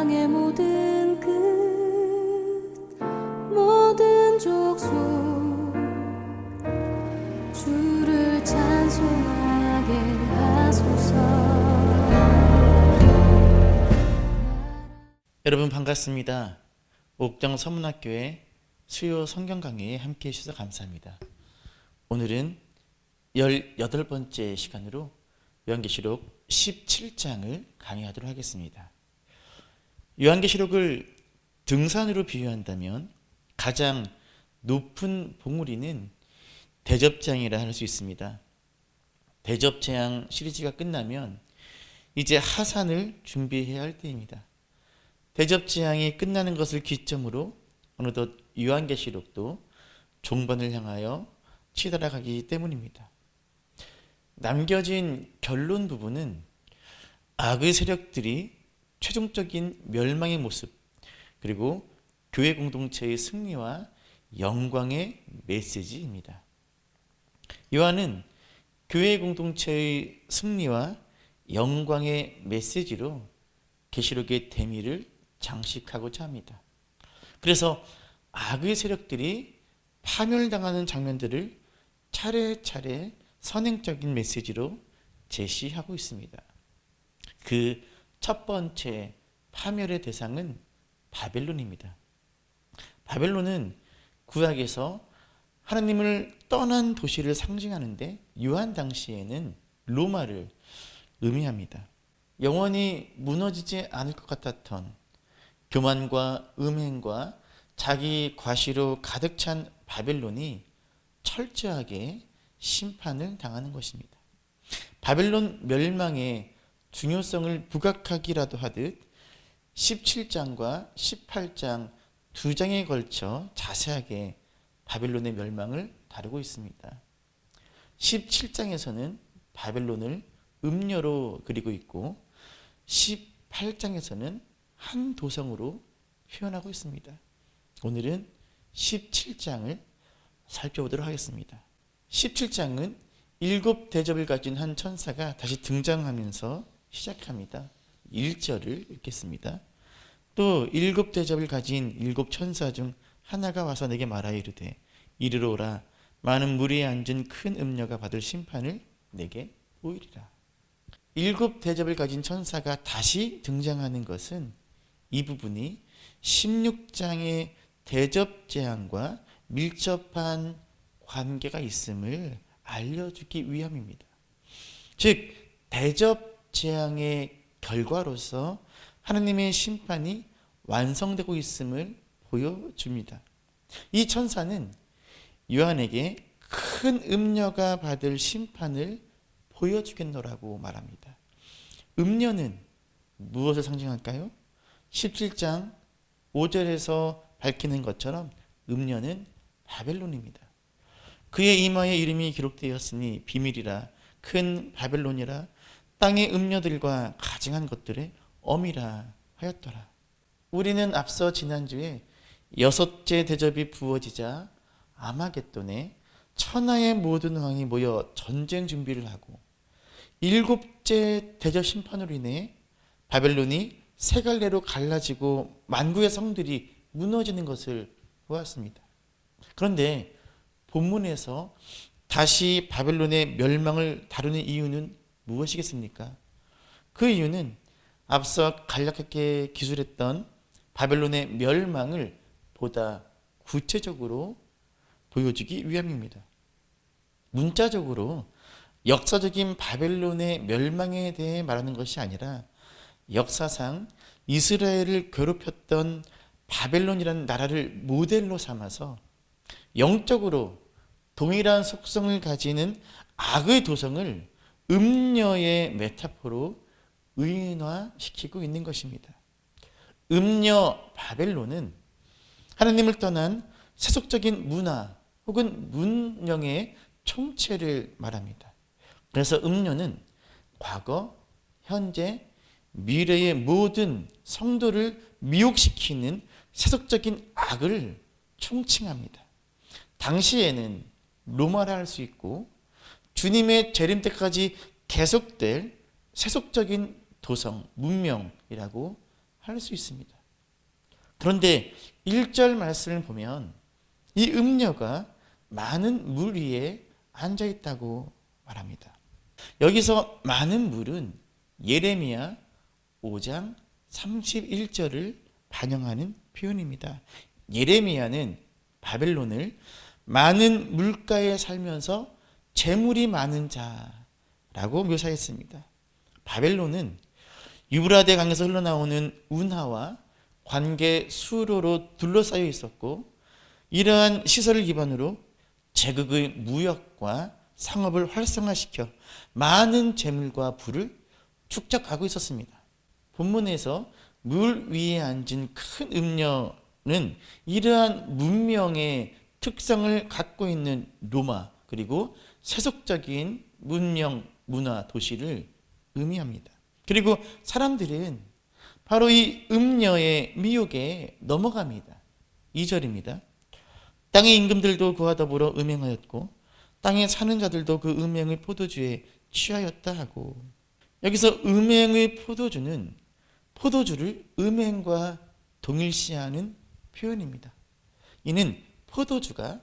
땅의 모든 끝 모든 족속 주를 찬송하게 하소서. 여러분 반갑습니다. 옥정 서문학교의 수요 성경 강의에 함께해 주셔서 감사합니다. 오늘은 18번째 시간으로 요한계시록 17장을 강의하도록 하겠습니다. 요한계시록을 등산으로 비유한다면 가장 높은 봉우리는 대접재앙이라 할 수 있습니다. 대접재앙 시리즈가 끝나면 이제 하산을 준비해야 할 때입니다. 대접재앙이 끝나는 것을 기점으로 어느덧 요한계시록도 종반을 향하여 치달아가기 때문입니다. 남겨진 결론 부분은 악의 세력들이 최종적인 멸망의 모습, 그리고 교회 공동체의 승리와 영광의 메시지입니다. 요한은 교회 공동체의 승리와 영광의 메시지로 계시록의 대미를 장식하고자 합니다. 그래서 악의 세력들이 파멸당하는 장면들을 차례차례 선행적인 메시지로 제시하고 있습니다. 그 첫 번째 파멸의 대상은 바벨론입니다. 바벨론은 구약에서 하나님을 떠난 도시를 상징하는데 요한 당시에는 로마를 의미합니다. 영원히 무너지지 않을 것 같았던 교만과 음행과 자기 과시로 가득 찬 바벨론이 철저하게 심판을 당하는 것입니다. 바벨론 멸망의 중요성을 부각하기라도 하듯 17장과 18장 두 장에 걸쳐 자세하게 바벨론의 멸망을 다루고 있습니다. 17장에서는 바벨론을 음녀로 그리고 있고 18장에서는 한 도성으로 표현하고 있습니다. 오늘은 17장을 살펴보도록 하겠습니다. 17장은 7 대접을 가진 한 천사가 다시 등장하면서 시작합니다. 1절을 읽겠습니다. 또 7 대접을 가진 7 천사 중 하나가 와서 내게 말하여 이르되 이리로 오라. 많은 무리에 앉은 큰 음녀가 받을 심판을 내게 보이리라. 7 대접을 가진 천사가 다시 등장하는 것은 이 부분이 16장의 대접 재앙과 밀접한 관계가 있음을 알려주기 위함입니다. 즉 대접 재앙의 결과로서 하나님의 심판이 완성되고 있음을 보여줍니다. 이 천사는 요한에게 큰 음녀가 받을 심판을 보여주겠노라고 말합니다. 음녀는 무엇을 상징할까요? 17장 5절에서 밝히는 것처럼 음녀는 바벨론입니다. 그의 이마에 이름이 기록되었으니 비밀이라 큰 바벨론이라 땅의 음녀들과 가증한 것들의 엄이라 하였더라. 우리는 앞서 지난주에 6째 대접이 부어지자 아마겟돈에 천하의 모든 왕이 모여 전쟁 준비를 하고 7째 대접 심판으로 인해 바벨론이 세 갈래로 갈라지고 만국의 성들이 무너지는 것을 보았습니다. 그런데 본문에서 다시 바벨론의 멸망을 다루는 이유는 무엇이겠습니까? 그 이유는 앞서 간략하게 기술했던 바벨론의 멸망을 보다 구체적으로 보여주기 위함입니다. 문자적으로 역사적인 바벨론의 멸망에 대해 말하는 것이 아니라 역사상 이스라엘을 괴롭혔던 바벨론이라는 나라를 모델로 삼아서 영적으로 동일한 속성을 가지는 악의 도성을 음녀의 메타포로 의인화시키고 있는 것입니다. 음녀 바벨론은 하나님을 떠난 세속적인 문화 혹은 문명의 총체를 말합니다. 그래서 음녀는 과거, 현재, 미래의 모든 성도를 미혹시키는 세속적인 악을 총칭합니다. 당시에는 로마라 할 수 있고 주님의 재림 때까지 계속될 세속적인 도성, 문명이라고 할 수 있습니다. 그런데 1절 말씀을 보면 이 음녀가 많은 물 위에 앉아 있다고 말합니다. 여기서 많은 물은 예레미야 5장 31절을 반영하는 표현입니다. 예레미야는 바벨론을 많은 물가에 살면서 재물이 많은 자라고 묘사했습니다. 바벨론은 유브라데 강에서 흘러나오는 운하와 관계 수로로 둘러싸여 있었고, 이러한 시설을 기반으로 제국의 무역과 상업을 활성화시켜 많은 재물과 부를 축적하고 있었습니다. 본문에서 물 위에 앉은 큰 음녀는 이러한 문명의 특성을 갖고 있는 로마, 그리고 세속적인 문명, 문화, 도시를 의미합니다. 그리고 사람들은 바로 이 음녀의 미혹에 넘어갑니다. 2절입니다. 땅의 임금들도 그와 더불어 음행하였고 땅에 사는 자들도 그 음행의 포도주에 취하였다 하고, 여기서 음행의 포도주는 포도주를 음행과 동일시하는 표현입니다. 이는 포도주가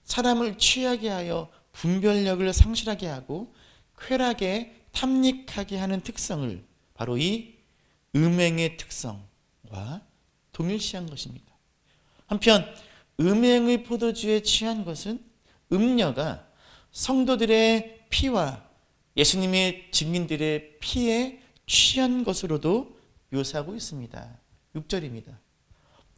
사람을 취하게 하여 분별력을 상실하게 하고 쾌락에 탐닉하게 하는 특성을 바로 이 음행의 특성과 동일시한 것입니다. 한편 음행의 포도주에 취한 것은 음녀가 성도들의 피와 예수님의 증인들의 피에 취한 것으로도 묘사하고 있습니다. 6절입니다.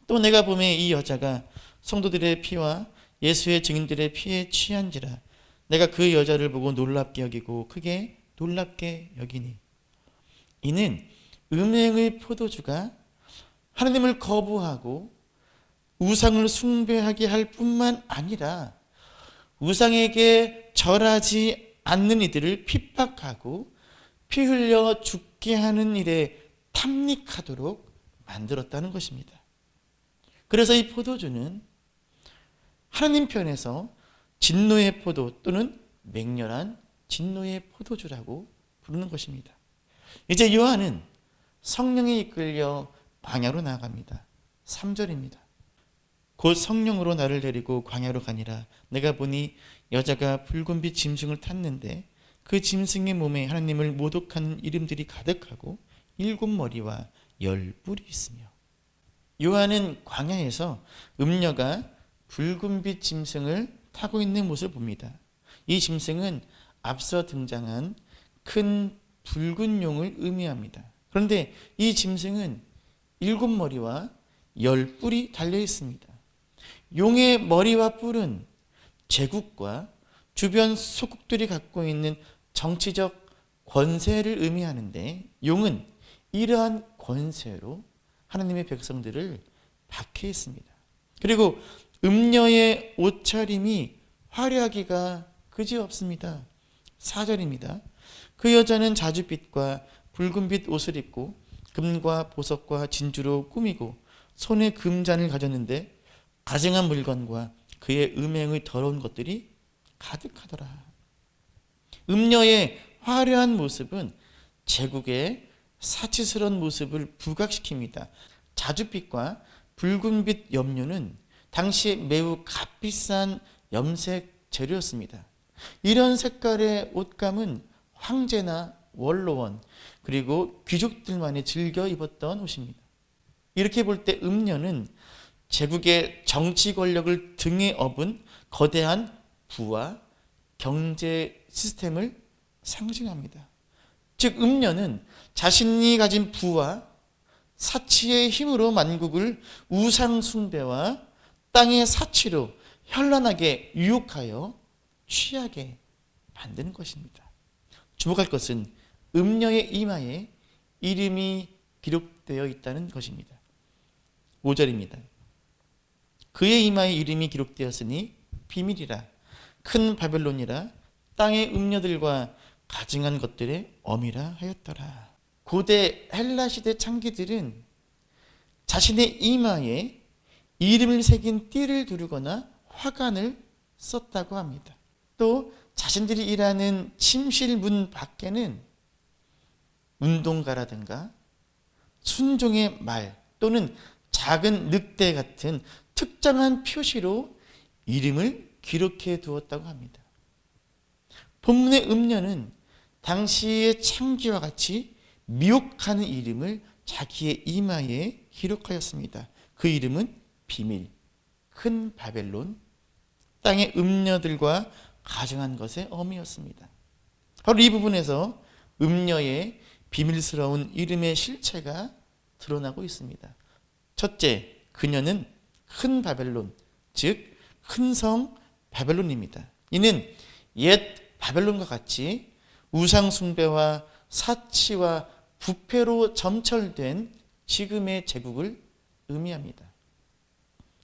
또 내가 보매 이 여자가 성도들의 피와 예수의 증인들의 피에 취한지라 내가 그 여자를 보고 놀랍게 여기고 크게 놀랍게 여기니, 이는 음행의 포도주가 하나님을 거부하고 우상을 숭배하게 할 뿐만 아니라 우상에게 절하지 않는 이들을 핍박하고 피 흘려 죽게 하는 일에 탐닉하도록 만들었다는 것입니다. 그래서 이 포도주는 하나님 편에서 진노의 포도 또는 맹렬한 진노의 포도주라고 부르는 것입니다. 이제 요한은 성령에 이끌려 광야로 나아갑니다. 3절입니다. 곧 성령으로 나를 데리고 광야로 가니라. 내가 보니 여자가 붉은빛 짐승을 탔는데 그 짐승의 몸에 하나님을 모독하는 이름들이 가득하고 7머리와 10뿔이 있으며. 요한은 광야에서 음녀가 붉은빛 짐승을 타고 있는 모습을 봅니다. 이 짐승은 앞서 등장한 큰 붉은 용을 의미합니다. 그런데 이 짐승은 7머리와 10뿔이 달려 있습니다. 용의 머리와 뿔은 제국과 주변 소국들이 갖고 있는 정치적 권세를 의미하는데, 용은 이러한 권세로 하나님의 백성들을 박해했습니다. 그리고 음녀의 옷차림이 화려하기가 그지없습니다. 4절입니다. 그 여자는 자줏빛과 붉은빛 옷을 입고 금과 보석과 진주로 꾸미고 손에 금잔을 가졌는데 가증한 물건과 그의 음행의 더러운 것들이 가득하더라. 음녀의 화려한 모습은 제국의 사치스러운 모습을 부각시킵니다. 자줏빛과 붉은빛 염료는 당시에 매우 값비싼 염색 재료였습니다. 이런 색깔의 옷감은 황제나 원로원 그리고 귀족들만이 즐겨 입었던 옷입니다. 이렇게 볼 때 음녀는 제국의 정치 권력을 등에 업은 거대한 부와 경제 시스템을 상징합니다. 즉 음녀는 자신이 가진 부와 사치의 힘으로 만국을 우상 숭배와 땅의 사치로 현란하게 유혹하여 취하게 만드는 것입니다. 주목할 것은 음녀의 이마에 이름이 기록되어 있다는 것입니다. 5절입니다. 그의 이마에 이름이 기록되었으니 비밀이라 큰 바벨론이라 땅의 음녀들과 가증한 것들의 어미라 하였더라. 고대 헬라 시대 창기들은 자신의 이마에 이름을 새긴 띠를 두르거나 화관을 썼다고 합니다. 또 자신들이 일하는 침실 문 밖에는 운동가라든가 순종의 말 또는 작은 늑대 같은 특정한 표시로 이름을 기록해 두었다고 합니다. 본문의 음녀는 당시의 창기와 같이 미혹하는 이름을 자기의 이마에 기록하였습니다. 그 이름은 비밀, 큰 바벨론, 땅의 음녀들과 가정한 것의 어미였습니다. 바로 이 부분에서 음녀의 비밀스러운 이름의 실체가 드러나고 있습니다. 첫째, 그녀는 큰 바벨론, 즉 큰 성 바벨론입니다. 이는 옛 바벨론과 같이 우상 숭배와 사치와 부패로 점철된 지금의 제국을 의미합니다.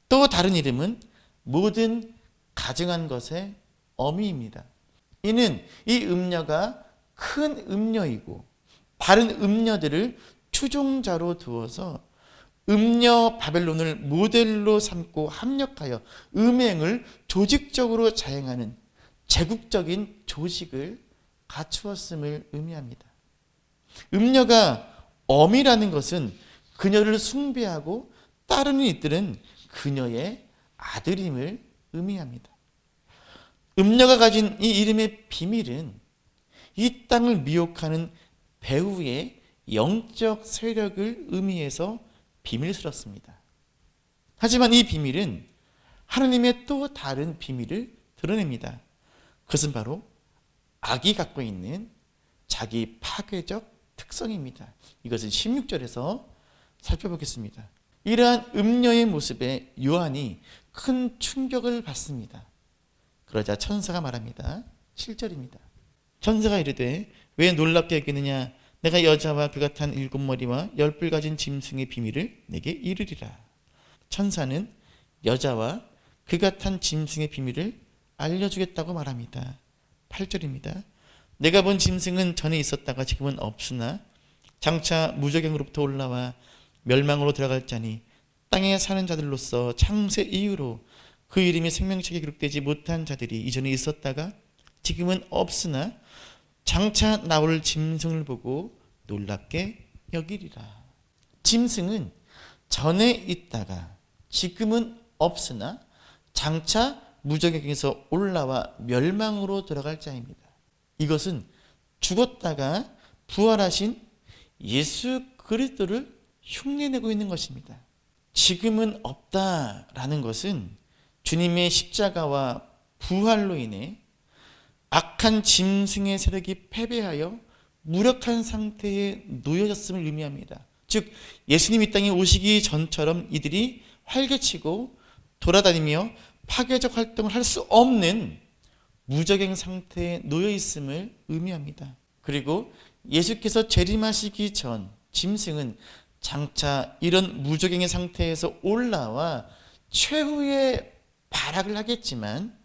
또 다른 이름은 모든 가증한 것의 어미입니다. 이는 이 음녀가 큰 음녀이고 다른 음녀들을 추종자로 두어서 음녀 바벨론을 모델로 삼고 합력하여 음행을 조직적으로 자행하는 제국적인 조직을 갖추었음을 의미합니다. 음녀가 어미라는 것은 그녀를 숭배하고 따르는 이들은 그녀의 아들임을 의미합니다. 음녀가 가진 이 이름의 비밀은 이 땅을 미혹하는 배후의 영적 세력을 의미해서 비밀스럽습니다. 하지만 이 비밀은 하나님의 또 다른 비밀을 드러냅니다. 그것은 바로 악이 갖고 있는 자기 파괴적 특성입니다. 이것은 16절에서 살펴보겠습니다. 이러한 음녀의 모습에 요한이 큰 충격을 받습니다. 그러자 천사가 말합니다. 7절입니다. 천사가 이르되 왜 놀랍게 여기느냐? 내가 여자와 그가 탄 7머리와 10뿔 가진 짐승의 비밀을 내게 이르리라. 천사는 여자와 그가 탄 짐승의 비밀을 알려주겠다고 말합니다. 8절입니다. 내가 본 짐승은 전에 있었다가 지금은 없으나 장차 무저갱으로부터 올라와 멸망으로 들어갈 자니 땅에 사는 자들로서 창세 이후로 그 이름이 생명책에 기록되지 못한 자들이 이전에 있었다가 지금은 없으나 장차 나올 짐승을 보고 놀랍게 여기리라. 짐승은 전에 있다가 지금은 없으나 장차 무저갱에서 올라와 멸망으로 들어갈 자입니다. 이것은 죽었다가 부활하신 예수 그리스도를 흉내내고 있는 것입니다. 지금은 없다라는 것은 주님의 십자가와 부활로 인해 악한 짐승의 세력이 패배하여 무력한 상태에 놓여졌음을 의미합니다. 즉 예수님이 이 땅에 오시기 전처럼 이들이 활개치고 돌아다니며 파괴적 활동을 할 수 없는 무저갱 상태에 놓여 있음을 의미합니다. 그리고 예수께서 재림하시기 전 짐승은 장차 이런 무저갱의 상태에서 올라와 최후의 발악을 하겠지만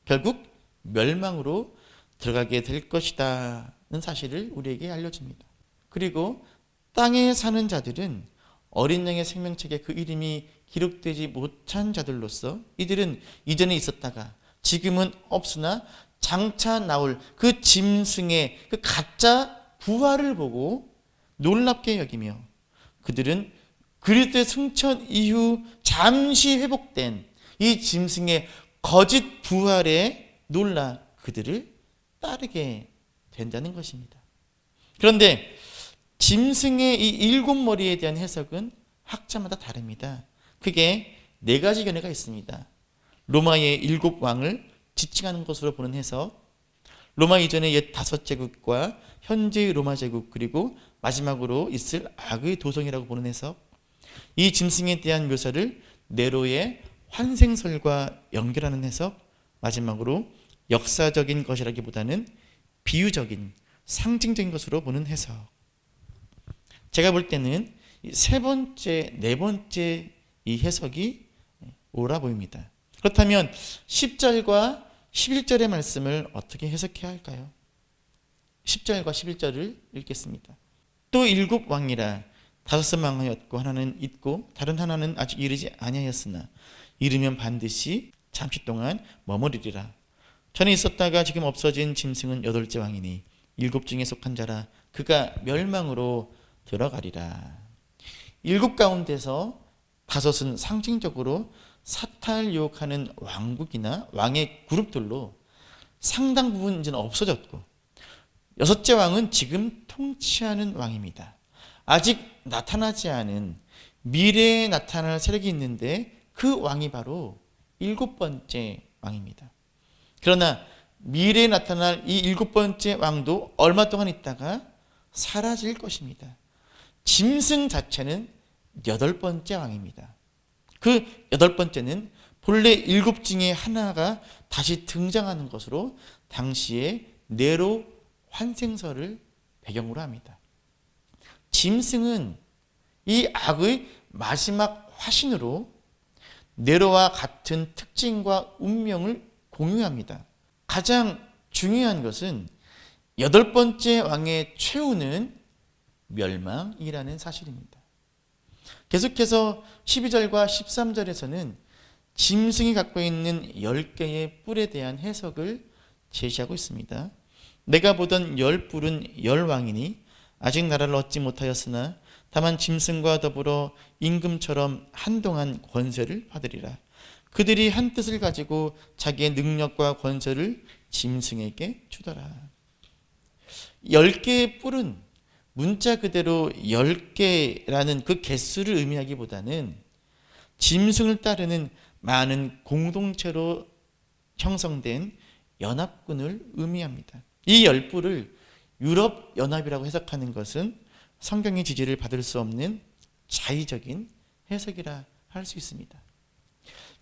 결국 멸망으로 들어가게 될 것이다는 사실을 우리에게 알려줍니다. 그리고 땅에 사는 자들은 어린 양의 생명책에 그 이름이 기록되지 못한 자들로서 이들은 이전에 있었다가 지금은 없으나 장차 나올 그 짐승의 그 가짜 부활을 보고 놀랍게 여기며 그들은 그리스도의 승천 이후 잠시 회복된 이 짐승의 거짓 부활에 놀라 그들을 따르게 된다는 것입니다. 그런데 짐승의 이 7머리에 대한 해석은 학자마다 다릅니다. 크게 4가지 견해가 있습니다. 로마의 7왕을 지칭하는 것으로 보는 해석, 로마 이전의 옛 5제국과 현재의 로마 제국, 그리고 마지막으로 있을 악의 도성이라고 보는 해석, 이 짐승에 대한 묘사를 네로의 환생설과 연결하는 해석, 마지막으로 역사적인 것이라기보다는 비유적인 상징적인 것으로 보는 해석. 제가 볼 때는 세 번째, 네 번째 이 해석이 옳아 보입니다. 그렇다면 10절과 11절의 말씀을 어떻게 해석해야 할까요? 10절과 11절을 읽겠습니다. 또 7왕이라 5은 망하였고 하나는 있고 다른 하나는 아직 이르지 아니하였으나 이르면 반드시 잠시 동안 머무르리라. 전에 있었다가 지금 없어진 짐승은 8째 왕이니 7 중에 속한 자라 그가 멸망으로 들어가리라. 7 가운데서 5은 상징적으로 사탄을 유혹하는 왕국이나 왕의 그룹들로 상당 부분 이제는 없어졌고, 6째 왕은 지금 통치하는 왕입니다. 아직 나타나지 않은 미래에 나타날 세력이 있는데 그 왕이 바로 7번째 왕입니다. 그러나 미래에 나타날 이 7번째 왕도 얼마 동안 있다가 사라질 것입니다. 짐승 자체는 8번째 왕입니다. 그 8번째는 본래 7 중에 하나가 다시 등장하는 것으로 당시에 네로 환생설을 배경으로 합니다. 짐승은 이 악의 마지막 화신으로 네로와 같은 특징과 운명을 공유합니다. 가장 중요한 것은 8번째 왕의 최후는 멸망이라는 사실입니다. 계속해서 12절과 13절에서는 짐승이 갖고 있는 10개의 뿔에 대한 해석을 제시하고 있습니다. 내가 보던 10뿔은 10왕이니 아직 나라를 얻지 못하였으나 다만 짐승과 더불어 임금처럼 한동안 권세를 받으리라. 그들이 한 뜻을 가지고 자기의 능력과 권세를 짐승에게 주더라. 10개의 뿔은 문자 그대로 10개라는 그 개수를 의미하기보다는 짐승을 따르는 많은 공동체로 형성된 연합군을 의미합니다. 이 10뿔을 유럽연합이라고 해석하는 것은 성경의 지지를 받을 수 없는 자의적인 해석이라 할 수 있습니다.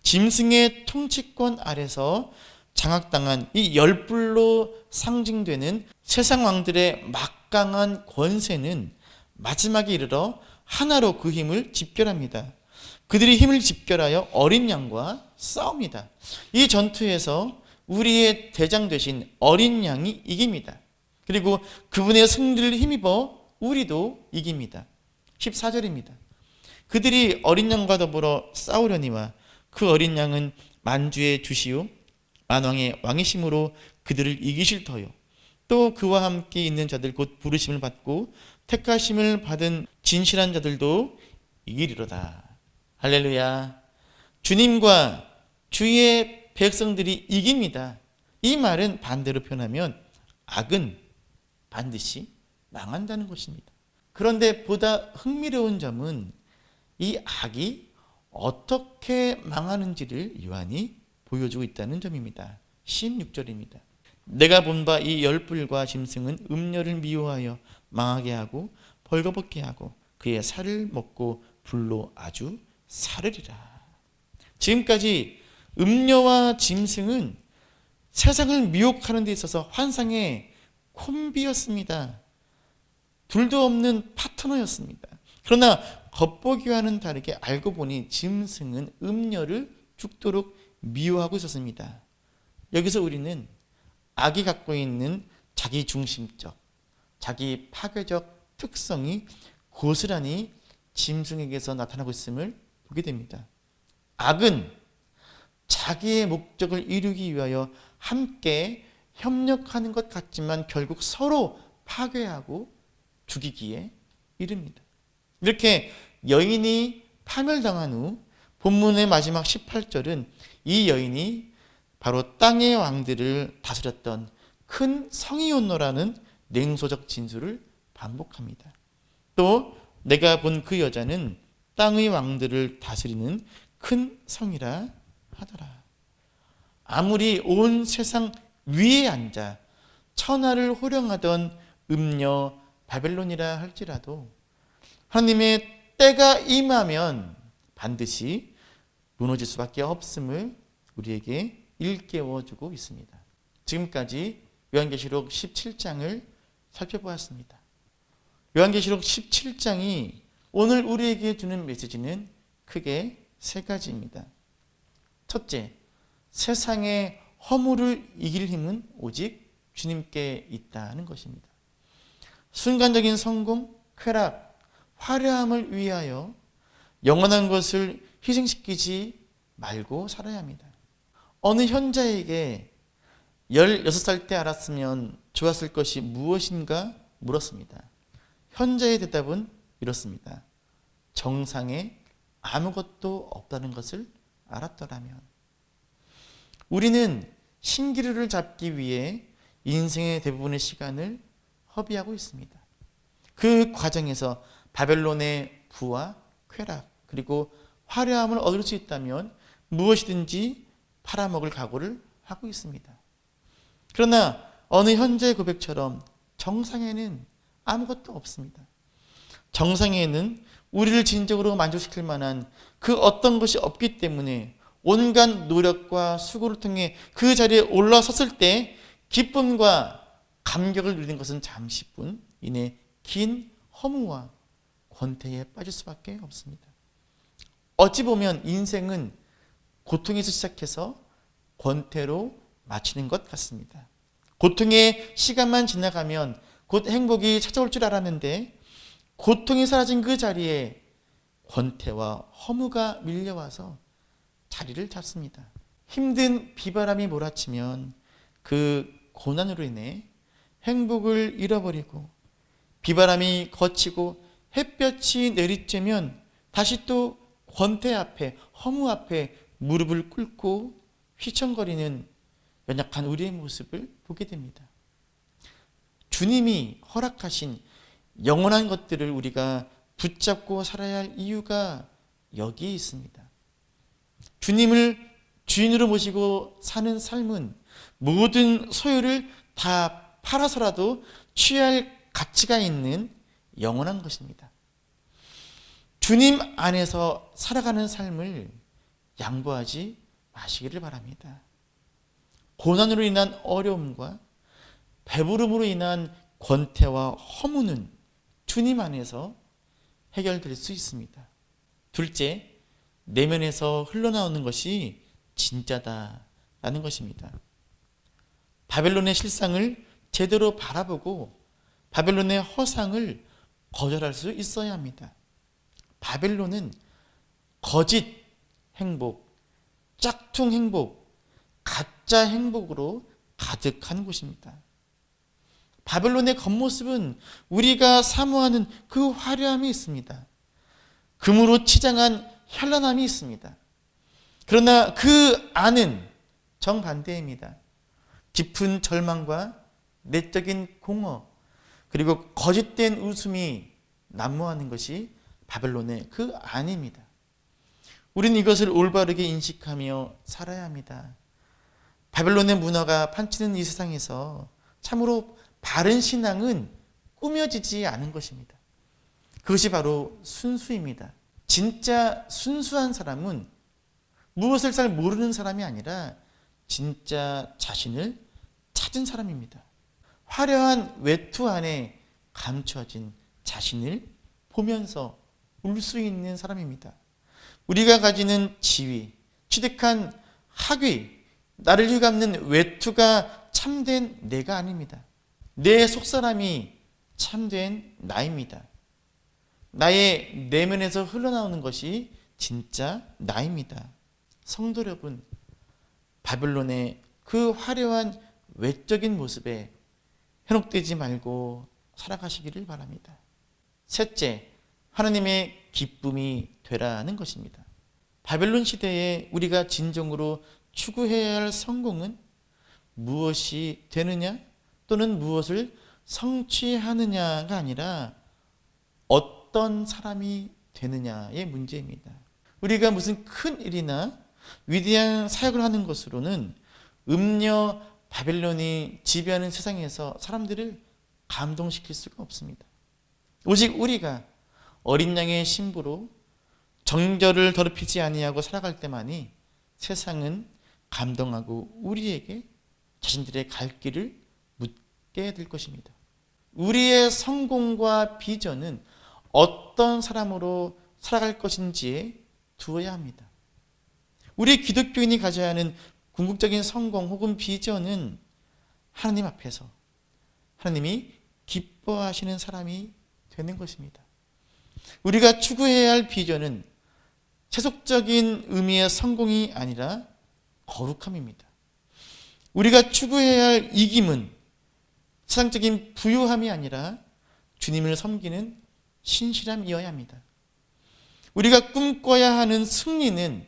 짐승의 통치권 아래서 장악당한 이 10뿔로 상징되는 세상 왕들의 막강한 권세는 마지막에 이르러 하나로 그 힘을 집결합니다. 그들이 힘을 집결하여 어린 양과 싸웁니다. 이 전투에서 우리의 대장 되신 어린 양이 이깁니다. 그리고 그분의 승리를 힘입어 우리도 이깁니다. 14절입니다. 그들이 어린 양과 더불어 싸우려니와 그 어린 양은 만주의 주시요 만왕의 왕이심으로 그들을 이기실 터요. 또 그와 함께 있는 자들 곧 부르심을 받고 택하심을 받은 진실한 자들도 이기리로다. 할렐루야. 주님과 주의 백성들이 이깁니다. 이 말은 반대로 표현하면 악은 반드시 망한다는 것입니다. 그런데 보다 흥미로운 점은 이 악이 어떻게 망하는지를 요한이 보여주고 있다는 점입니다. 16절입니다. 내가 본 바 이 10뿔과 짐승은 음녀를 미워하여 망하게 하고 벌거벗게 하고 그의 살을 먹고 불로 아주 사르리라. 지금까지 음녀와 짐승은 세상을 미혹하는 데 있어서 환상의 콤비였습니다. 둘도 없는 파트너였습니다. 그러나 겉보기와는 다르게 알고 보니 짐승은 음녀를 죽도록 미워하고 있었습니다. 여기서 우리는 악이 갖고 있는 자기 중심적, 자기 파괴적 특성이 고스란히 짐승에게서 나타나고 있음을 보게 됩니다. 악은 자기의 목적을 이루기 위하여 함께 협력하는 것 같지만 결국 서로 파괴하고 죽이기에 이릅니다. 이렇게 여인이 파멸당한 후 본문의 마지막 18절은 이 여인이 바로 땅의 왕들을 다스렸던 큰 성이온노라는 냉소적 진술을 반복합니다. 또 내가 본 그 여자는 땅의 왕들을 다스리는 큰 성이라 하더라. 아무리 온 세상 위에 앉아 천하를 호령하던 음녀 바벨론이라 할지라도 하나님의 때가 임하면 반드시 무너질 수밖에 없음을 우리에게 일깨워주고 있습니다. 지금까지 요한계시록 17장을 살펴보았습니다. 요한계시록 17장이 오늘 우리에게 주는 메시지는 크게 3가지입니다. 첫째, 세상의 허물을 이길 힘은 오직 주님께 있다는 것입니다. 순간적인 성공, 쾌락, 화려함을 위하여 영원한 것을 희생시키지 말고 살아야 합니다. 어느 현자에게 16살 때 알았으면 좋았을 것이 무엇인가 물었습니다. 현자의 대답은 이렇습니다. 정상에 아무것도 없다는 것을 알았더라면 우리는 신기루를 잡기 위해 인생의 대부분의 시간을 허비하고 있습니다. 그 과정에서 바벨론의 부와 쾌락 그리고 화려함을 얻을 수 있다면 무엇이든지 팔아먹을 각오를 하고 있습니다. 그러나 어느 현재의 고백처럼 정상에는 아무것도 없습니다. 정상에는 우리를 진정으로 만족시킬 만한 그 어떤 것이 없기 때문에 온갖 노력과 수고를 통해 그 자리에 올라섰을 때 기쁨과 감격을 누리는 것은 잠시뿐 이내 긴 허무와 권태에 빠질 수밖에 없습니다. 어찌 보면 인생은 고통에서 시작해서 권태로 마치는 것 같습니다. 고통의 시간만 지나가면 곧 행복이 찾아올 줄 알았는데 고통이 사라진 그 자리에 권태와 허무가 밀려와서 자리를 잡습니다. 힘든 비바람이 몰아치면 그 고난으로 인해 행복을 잃어버리고 비바람이 거치고 햇볕이 내리쬐면 다시 또 권태 앞에 허무 앞에 무릎을 꿇고 휘청거리는 연약한 우리의 모습을 보게 됩니다. 주님이 허락하신 영원한 것들을 우리가 붙잡고 살아야 할 이유가 여기에 있습니다. 주님을 주인으로 모시고 사는 삶은 모든 소유를 다 팔아서라도 취할 가치가 있는 영원한 것입니다. 주님 안에서 살아가는 삶을 양보하지 마시기를 바랍니다. 고난으로 인한 어려움과 배부름으로 인한 권태와 허무는 주님 안에서 해결될 수 있습니다. 둘째, 내면에서 흘러나오는 것이 진짜다라는 것입니다. 바벨론의 실상을 제대로 바라보고 바벨론의 허상을 거절할 수 있어야 합니다. 바벨론은 거짓 행복, 짝퉁 행복, 가짜 행복으로 가득한 곳입니다. 바벨론의 겉모습은 우리가 사모하는 그 화려함이 있습니다. 금으로 치장한 현란함이 있습니다. 그러나 그 안은 정반대입니다. 깊은 절망과 내적인 공허 그리고 거짓된 웃음이 난무하는 것이 바벨론의 그 안입니다. 우리는 이것을 올바르게 인식하며 살아야 합니다. 바벨론의 문화가 판치는 이 세상에서 참으로 바른 신앙은 꾸며지지 않은 것입니다. 그것이 바로 순수입니다. 진짜 순수한 사람은 무엇을 잘 모르는 사람이 아니라 진짜 자신을 찾은 사람입니다. 화려한 외투 안에 감춰진 자신을 보면서 울 수 있는 사람입니다. 우리가 가지는 지위, 취득한 학위, 나를 휘감는 외투가 참된 내가 아닙니다. 내 속사람이 참된 나입니다. 나의 내면에서 흘러나오는 것이 진짜 나입니다. 성도 여러분, 바벨론의 그 화려한 외적인 모습에 현혹되지 말고 살아가시기를 바랍니다. 셋째, 하나님의 기쁨이 되라는 것입니다. 바벨론 시대에 우리가 진정으로 추구해야 할 성공은 무엇이 되느냐 또는 무엇을 성취하느냐가 아니라 어떤 사람이 되느냐의 문제입니다. 우리가 무슨 큰 일이나 위대한 사역을 하는 것으로는 음녀 바벨론이 지배하는 세상에서 사람들을 감동시킬 수가 없습니다. 오직 우리가 어린 양의 신부로 정절을 더럽히지 아니하고 살아갈 때만이 세상은 감동하고 우리에게 자신들의 갈 길을 묻게 될 것입니다. 우리의 성공과 비전은 어떤 사람으로 살아갈 것인지에 두어야 합니다. 우리 기독교인이 가져야 하는 궁극적인 성공 혹은 비전은 하나님 앞에서 하나님이 기뻐하시는 사람이 되는 것입니다. 우리가 추구해야 할 비전은 세속적인 의미의 성공이 아니라 거룩함입니다. 우리가 추구해야 할 이김은 세상적인 부유함이 아니라 주님을 섬기는 신실함이어야 합니다. 우리가 꿈꿔야 하는 승리는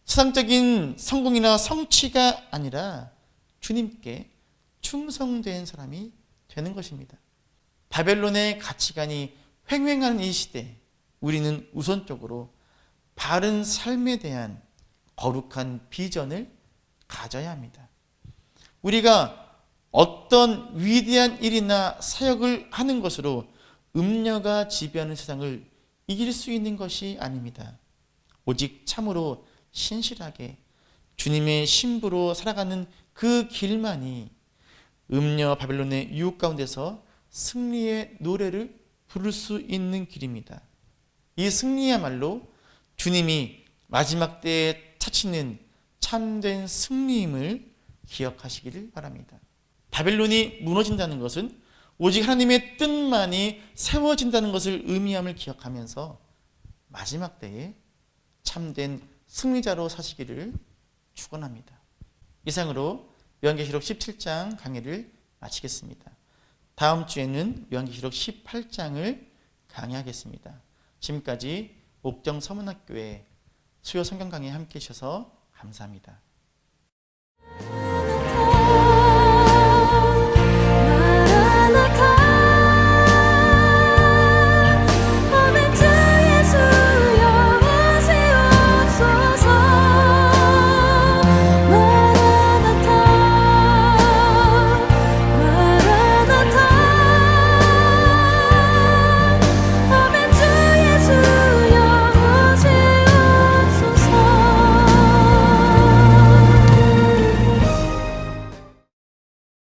세상적인 성공이나 성취가 아니라 주님께 충성된 사람이 되는 것입니다. 바벨론의 가치관이 횡행하는 이 시대, 우리는 우선적으로 바른 삶에 대한 거룩한 비전을 가져야 합니다. 우리가 어떤 위대한 일이나 사역을 하는 것으로 음녀가 지배하는 세상을 이길 수 있는 것이 아닙니다. 오직 참으로 신실하게 주님의 신부로 살아가는 그 길만이 음녀 바벨론의 유혹 가운데서 승리의 노래를 부를 수 있는 길입니다. 이 승리야말로 주님이 마지막 때에 찾으시는 참된 승리임을 기억하시기를 바랍니다. 바벨론이 무너진다는 것은 오직 하나님의 뜻만이 세워진다는 것을 의미함을 기억하면서 마지막 때에 참된 승리자로 사시기를 축원합니다. 이상으로 요한계시록 17장 강의를 마치겠습니다. 다음 주에는 요한계시록 18장을 강의하겠습니다. 지금까지 옥정 서문학교의 수요 성경 강의에 함께 해주셔서 감사합니다.